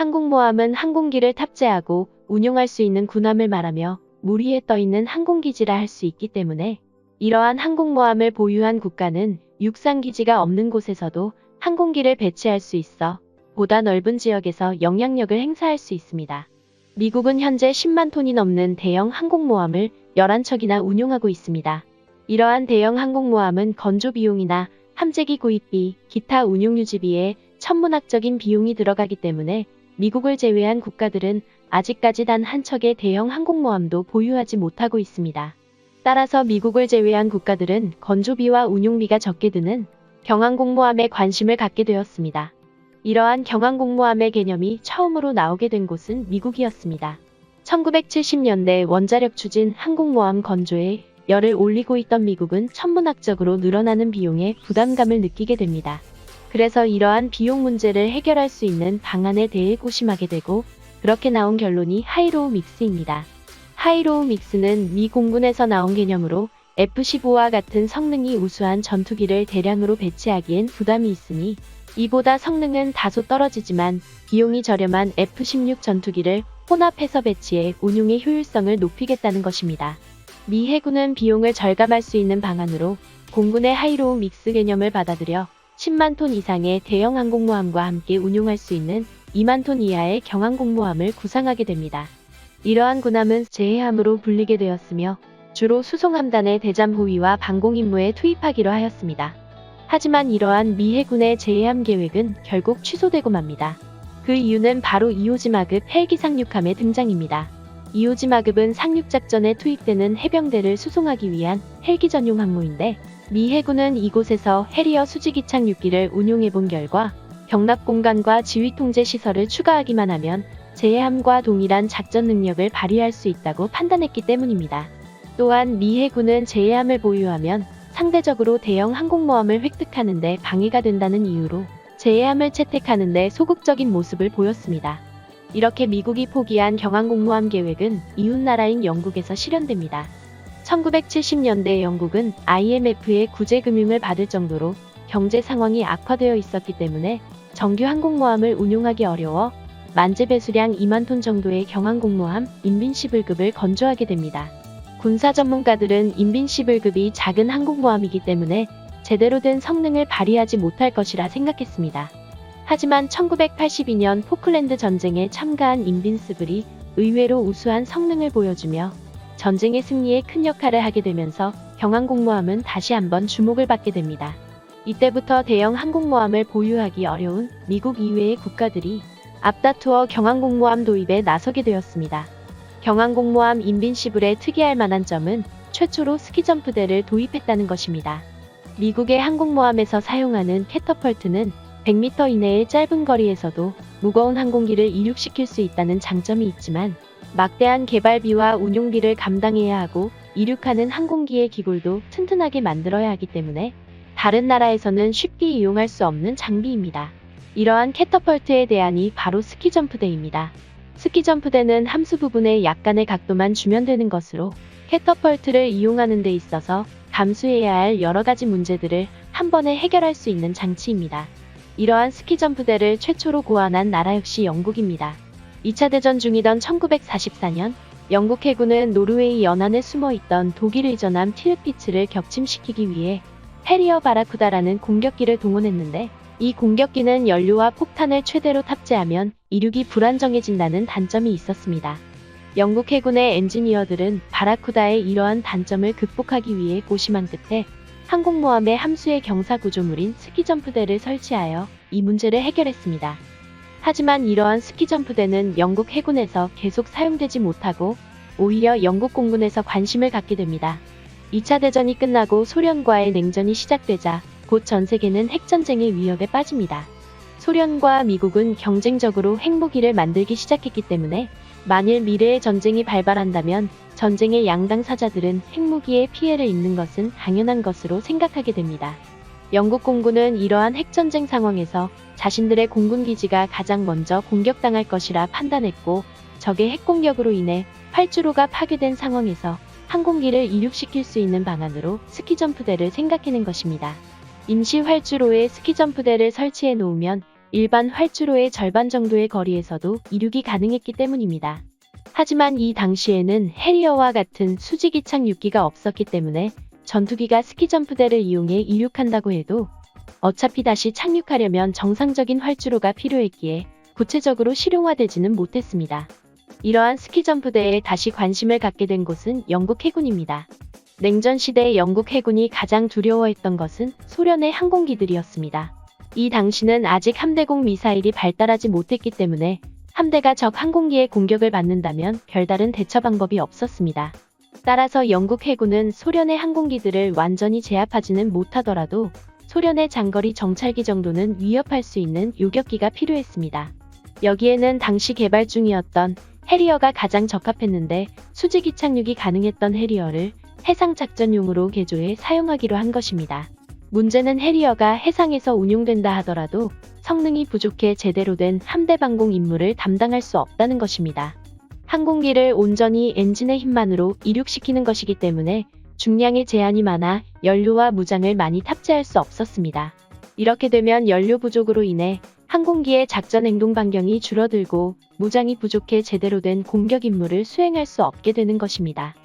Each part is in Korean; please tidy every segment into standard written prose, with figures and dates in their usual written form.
항공모함은 항공기를 탑재하고 운용할 수 있는 군함을 말하며 물 위에 떠있는 항공기지라 할 수 있기 때문에 이러한 항공모함을 보유한 국가는 육상기지가 없는 곳에서도 항공기를 배치할 수 있어 보다 넓은 지역에서 영향력을 행사할 수 있습니다. 미국은 현재 10만 톤이 넘는 대형 항공모함을 11척이나 운용하고 있습니다. 이러한 대형 항공모함은 건조 비용이나 함재기 구입비, 기타 운용 유지비에 천문학적인 비용이 들어가기 때문에 미국을 제외한 국가들은 아직까지 단 한 척의 대형 항공모함도 보유하지 못하고 있습니다. 따라서 미국을 제외한 국가들은 건조비와 운용비가 적게 드는 경항공모함에 관심을 갖게 되었습니다. 이러한 경항공모함의 개념이 처음으로 나오게 된 곳은 미국이었습니다. 1970년대 원자력 추진 항공모함 건조에 열을 올리고 있던 미국은 천문학적으로 늘어나는 비용에 부담감을 느끼게 됩니다. 그래서 이러한 비용 문제를 해결할 수 있는 방안에 대해 고심하게 되고 그렇게 나온 결론이 하이로우 믹스입니다. 하이로우 믹스는 미 공군에서 나온 개념으로 F-15와 같은 성능이 우수한 전투기를 대량으로 배치하기엔 부담이 있으니 이보다 성능은 다소 떨어지지만 비용이 저렴한 F-16 전투기를 혼합해서 배치해 운용의 효율성을 높이겠다는 것입니다. 미 해군은 비용을 절감할 수 있는 방안으로 공군의 하이로우 믹스 개념을 받아들여 10만 톤 이상의 대형 항공모함과 함께 운용할 수 있는 2만 톤 이하의 경항공모함을 구상하게 됩니다. 이러한 군함은 제해함으로 불리게 되었으며 주로 수송함단의 대잠 호위와 방공 임무에 투입하기로 하였습니다. 하지만 이러한 미 해군의 제해함 계획은 결국 취소되고 맙니다. 그 이유는 바로 이오지마급 헬기 상륙함의 등장입니다. 이오지마급은 상륙작전에 투입되는 해병대를 수송하기 위한 헬기 전용 항모인데 미 해군은 이곳에서 해리어 수직이착 6기를 운용해본 결과 경납 공간과 지휘 통제 시설을 추가하기만 하면 제해함과 동일한 작전 능력을 발휘할 수 있다고 판단했기 때문입니다. 또한 미 해군은 제해함을 보유하면 상대적으로 대형 항공모함을 획득하는 데 방해가 된다는 이유로 제해함을 채택하는 데 소극적인 모습을 보였습니다. 이렇게 미국이 포기한 경항공모함 계획은 이웃나라인 영국에서 실현됩니다. 1970년대 영국은 IMF의 구제금융을 받을 정도로 경제 상황이 악화되어 있었기 때문에 정규 항공모함을 운용하기 어려워 만재 배수량 2만 톤 정도의 경항공모함 인빈시블급을 건조하게 됩니다. 군사 전문가들은 인빈시블급이 작은 항공모함이기 때문에 제대로 된 성능을 발휘하지 못할 것이라 생각했습니다. 하지만 1982년 포클랜드 전쟁에 참가한 인빈시블이 의외로 우수한 성능을 보여주며 전쟁의 승리에 큰 역할을 하게 되면서 경항공모함은 다시 한번 주목을 받게 됩니다. 이때부터 대형 항공모함을 보유하기 어려운 미국 이외의 국가들이 앞다투어 경항공모함 도입에 나서게 되었습니다. 경항공모함 인빈시블의 특이할 만한 점은 최초로 스키점프대를 도입했다는 것입니다. 미국의 항공모함에서 사용하는 캐터펄트는 100m 이내의 짧은 거리에서도 무거운 항공기를 이륙시킬 수 있다는 장점이 있지만 막대한 개발비와 운용비를 감당해야 하고 이륙하는 항공기의 기골도 튼튼하게 만들어야 하기 때문에 다른 나라에서는 쉽게 이용할 수 없는 장비입니다. 이러한 캐터펄트의 대안이 바로 스키점프대입니다. 스키점프대는 함수 부분에 약간의 각도만 주면 되는 것으로 캐터펄트를 이용하는 데 있어서 감수해야 할 여러 가지 문제들을 한 번에 해결할 수 있는 장치입니다. 이러한 스키점프대를 최초로 고안한 나라 역시 영국입니다. 2차 대전 중이던 1944년 영국 해군은 노르웨이 연안에 숨어있던 독일 의전함 티르피츠를 격침시키기 위해 해리어 바라쿠다라는 공격기를 동원했는데 이 공격기는 연료와 폭탄을 최대로 탑재하면 이륙이 불안정해진다는 단점이 있었습니다. 영국 해군의 엔지니어들은 바라쿠다의 이러한 단점을 극복하기 위해 고심한 끝에 항공모함의 함수의 경사구조물인 스키점프대를 설치하여 이 문제를 해결했습니다. 하지만 이러한 스키점프대는 영국 해군에서 계속 사용되지 못하고 오히려 영국 공군에서 관심을 갖게 됩니다. 2차 대전이 끝나고 소련과의 냉전이 시작되자 곧 전 세계는 핵전쟁의 위협에 빠집니다. 소련과 미국은 경쟁적으로 핵무기를 만들기 시작했기 때문에 만일 미래의 전쟁이 발발한다면 전쟁의 양당 사자들은 핵무기에 피해를 입는 것은 당연한 것으로 생각하게 됩니다. 영국 공군은 이러한 핵전쟁 상황에서 자신들의 공군기지가 가장 먼저 공격당할 것이라 판단했고 적의 핵공격으로 인해 활주로가 파괴된 상황에서 항공기를 이륙시킬 수 있는 방안으로 스키점프대를 생각해낸 것입니다. 임시 활주로에 스키점프대를 설치해 놓으면 일반 활주로의 절반 정도의 거리에서도 이륙이 가능했기 때문입니다. 하지만 이 당시에는 해리어와 같은 수직 이착륙기가 없었기 때문에 전투기가 스키점프대를 이용해 이륙한다고 해도 어차피 다시 착륙하려면 정상적인 활주로가 필요했기에 구체적으로 실용화되지는 못했습니다. 이러한 스키점프대에 다시 관심을 갖게 된 곳은 영국 해군입니다. 냉전 시대의 영국 해군이 가장 두려워했던 것은 소련의 항공기들이었습니다. 이 당시는 아직 함대공 미사일이 발달하지 못했기 때문에 함대가 적 항공기의 공격을 받는다면 별다른 대처 방법이 없었습니다. 따라서 영국 해군은 소련의 항공기들을 완전히 제압하지는 못하더라도 소련의 장거리 정찰기 정도는 위협할 수 있는 요격기가 필요했습니다. 여기에는 당시 개발 중이었던 해리어가 가장 적합했는데 수직 이착륙이 가능했던 해리어를 해상작전용으로 개조해 사용하기로 한 것입니다. 문제는 해리어가 해상에서 운용된다 하더라도 성능이 부족해 제대로 된 함대 방공 임무를 담당할 수 없다는 것입니다. 항공기를 온전히 엔진의 힘만으로 이륙시키는 것이기 때문에 중량의 제한이 많아 연료와 무장을 많이 탑재할 수 없었습니다. 이렇게 되면 연료 부족으로 인해 항공기의 작전 행동 반경이 줄어들고 무장이 부족해 제대로 된 공격 임무를 수행할 수 없게 되는 것입니다.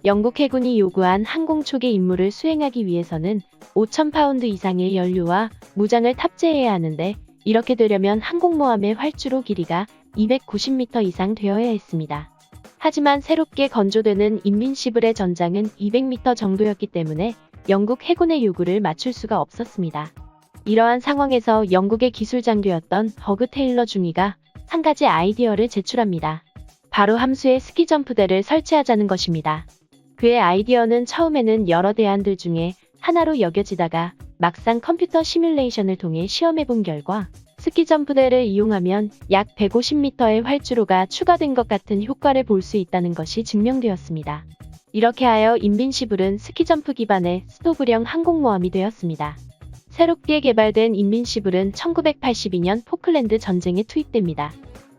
영국 해군이 요구한 항공 초계 임무를 수행하기 위해서는 5,000파운드 이상의 연료와 무장을 탑재해야 하는데 이렇게 되려면 항공모함의 활주로 길이가 290m 이상 되어야 했습니다. 하지만 새롭게 건조되는 인빈시블의 전장은 200m 정도였기 때문에 영국 해군의 요구를 맞출 수가 없었습니다. 이러한 상황에서 영국의 기술 장교였던 버그 테일러 중위가 한 가지 아이디어를 제출합니다. 바로 함수에 스키점프대를 설치하자는 것입니다. 그의 아이디어는 처음에는 여러 대안들 중에 하나로 여겨지다가 막상 컴퓨터 시뮬레이션을 통해 시험해본 결과 스키점프대를 이용하면 약 150m의 활주로가 추가된 것 같은 효과를 볼 수 있다는 것이 증명되었습니다. 이렇게 하여 인빈시블은 스키점프 기반의 스토브령 항공모함이 되었습니다. 새롭게 개발된 인빈시블은 1982년 포클랜드 전쟁에 투입됩니다.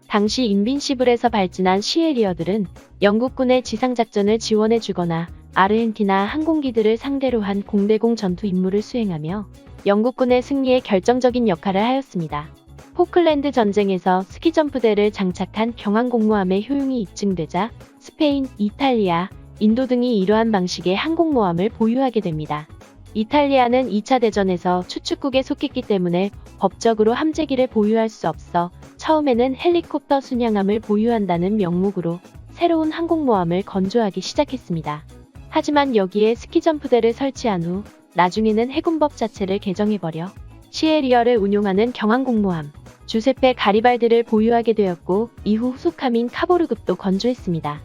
당시 인빈시블에서 발진한 시에리어들은 영국군의 지상작전을 지원해주거나 아르헨티나 항공기들을 상대로 한 공대공 전투 임무를 수행하며 영국군의 승리에 결정적인 역할을 하였습니다. 포클랜드 전쟁에서 스키점프대를 장착한 경항공모함의 효용이 입증되자 스페인, 이탈리아, 인도 등이 이러한 방식의 항공모함을 보유하게 됩니다. 이탈리아는 2차 대전에서 추축국에 속했기 때문에 법적으로 함재기를 보유할 수 없어 처음에는 헬리콥터 순양함을 보유한다는 명목으로 새로운 항공모함을 건조하기 시작했습니다. 하지만 여기에 스키점프대를 설치한 후 나중에는 해군법 자체를 개정해버려 시에리어를 운용하는 경항공모함 주세페 가리발디를 보유하게 되었고 이후 후속함인 카보르급도 건조했습니다.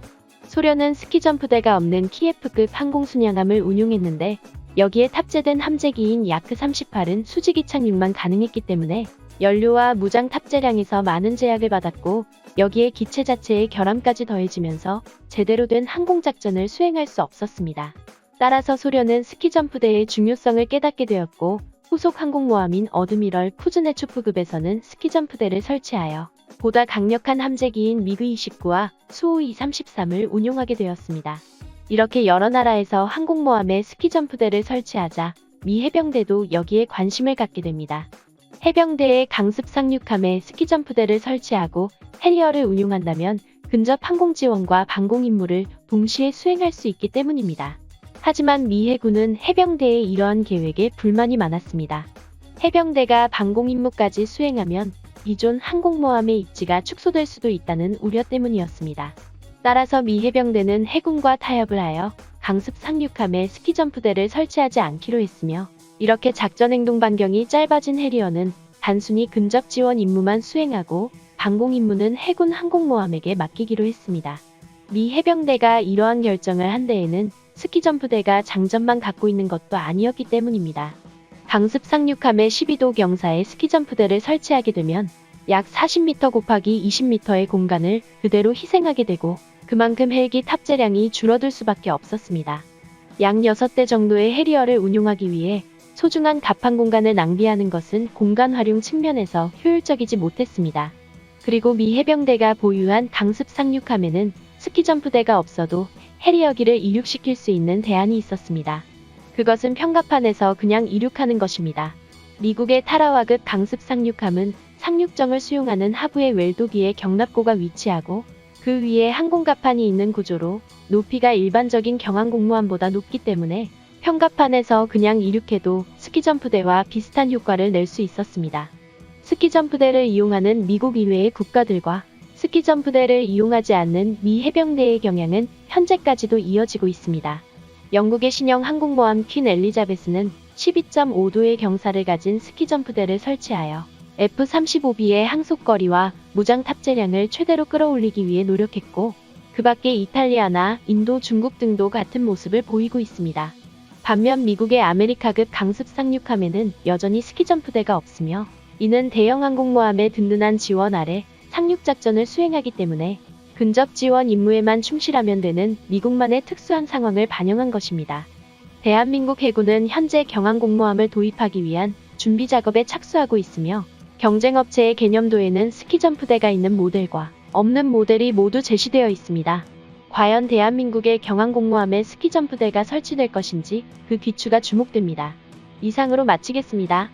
소련은 스키점프대가 없는 키예프급 항공순양함을 운용했는데 여기에 탑재된 함재기인 야크 38은 수직 이착륙만 가능했기 때문에 연료와 무장 탑재량에서 많은 제약을 받았고 여기에 기체 자체의 결함까지 더해지면서 제대로 된 항공작전을 수행할 수 없었습니다. 따라서 소련은 스키점프대의 중요성을 깨닫게 되었고 후속 항공모함인 어드미럴 쿠즈네초프급에서는 스키점프대를 설치하여 보다 강력한 함재기인 미그-29와 수호이-33을 운용하게 되었습니다. 이렇게 여러 나라에서 항공모함에 스키점프대를 설치하자 미 해병대도 여기에 관심을 갖게 됩니다. 해병대의 강습 상륙함에 스키점프대를 설치하고 해리어를 운용한다면 근접 항공지원과 방공 임무를 동시에 수행할 수 있기 때문입니다. 하지만 미 해군은 해병대의 이러한 계획에 불만이 많았습니다. 해병대가 방공 임무까지 수행하면 기존 항공모함의 입지가 축소될 수도 있다는 우려 때문이었습니다. 따라서 미 해병대는 해군과 타협을 하여 강습 상륙함에 스키점프대를 설치하지 않기로 했으며 이렇게 작전 행동 반경이 짧아진 해리어는 단순히 근접 지원 임무만 수행하고 방공 임무는 해군 항공모함에게 맡기기로 했습니다. 미 해병대가 이러한 결정을 한 데에는 스키점프대가 장점만 갖고 있는 것도 아니었기 때문입니다. 강습 상륙함에 12도 경사의 스키점프대를 설치하게 되면 약 40m 곱하기 20m의 공간을 그대로 희생하게 되고 그만큼 헬기 탑재량이 줄어들 수밖에 없었습니다. 약 6대 정도의 해리어를 운용하기 위해 소중한 갑판 공간을 낭비하는 것은 공간 활용 측면에서 효율적이지 못했습니다. 그리고 미 해병대가 보유한 강습 상륙함에는 스키점프대가 없어도 해리어기를 이륙시킬 수 있는 대안이 있었습니다. 그것은 평갑판에서 그냥 이륙하는 것입니다. 미국의 타라와급 강습 상륙함은 상륙정을 수용하는 하부의 웰도기에 경납고가 위치하고 그 위에 항공갑판이 있는 구조로 높이가 일반적인 경항공모함보다 높기 때문에 평갑판에서 그냥 이륙해도 스키점프대와 비슷한 효과를 낼 수 있었습니다. 스키점프대를 이용하는 미국 이외의 국가들과 스키점프대를 이용하지 않는 미 해병대의 경향은 현재까지도 이어지고 있습니다. 영국의 신형 항공모함 퀸 엘리자베스는 12.5도의 경사를 가진 스키점프대를 설치하여 F-35B의 항속거리와 무장 탑재량을 최대로 끌어올리기 위해 노력했고, 그 밖에 이탈리아나 인도, 중국 등도 같은 모습을 보이고 있습니다. 반면 미국의 아메리카급 강습 상륙함에는 여전히 스키점프대가 없으며, 이는 대형 항공모함의 든든한 지원 아래 상륙작전을 수행하기 때문에 근접 지원 임무에만 충실하면 되는 미국만의 특수한 상황을 반영한 것입니다. 대한민국 해군은 현재 경항공모함을 도입하기 위한 준비 작업에 착수하고 있으며, 경쟁업체의 개념도에는 스키점프대가 있는 모델과 없는 모델이 모두 제시되어 있습니다. 과연 대한민국의 경항공모함에 스키점프대가 설치될 것인지 그 귀추가 주목됩니다. 이상으로 마치겠습니다.